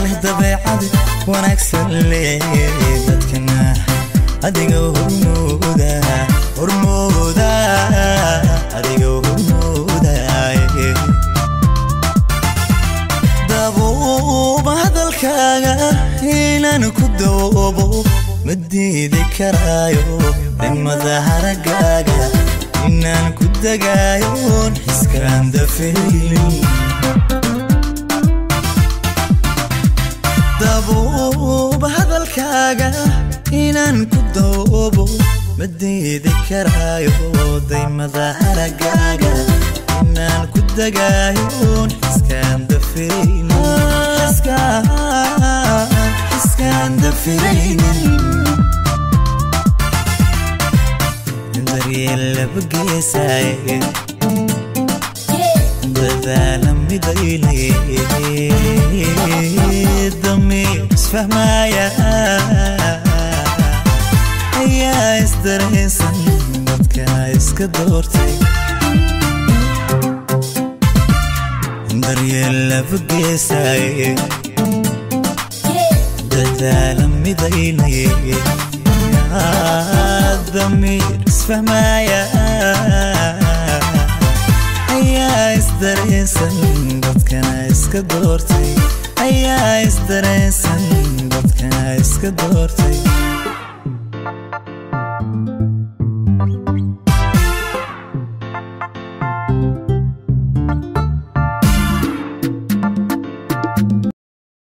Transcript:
له طبيعة ونكسر لي dadkana adiga hormooda adiga hormooda daboob hadalkaaga inaan ku doobo ma diidi karaayo dhimada haragaaga inaan ku dagaayo xiskaan dafeelin daboob hadalkaaga inaan ku doobo ma diidi karaayo dhimada haragaaga inaan ku dagaayo xiskaan dafeelin حسكان دفريني دري اللي بقي سايق بذال مضيلي ضمي اسفهمايا يا استرهسن بدكا اسكدورتي دري اللي بقي سايق دلمي ضيلي يا الضمير اسفهمايا يا استرسن بدكنا اسكدورتي يا استرسن بدكنا اسكدورتي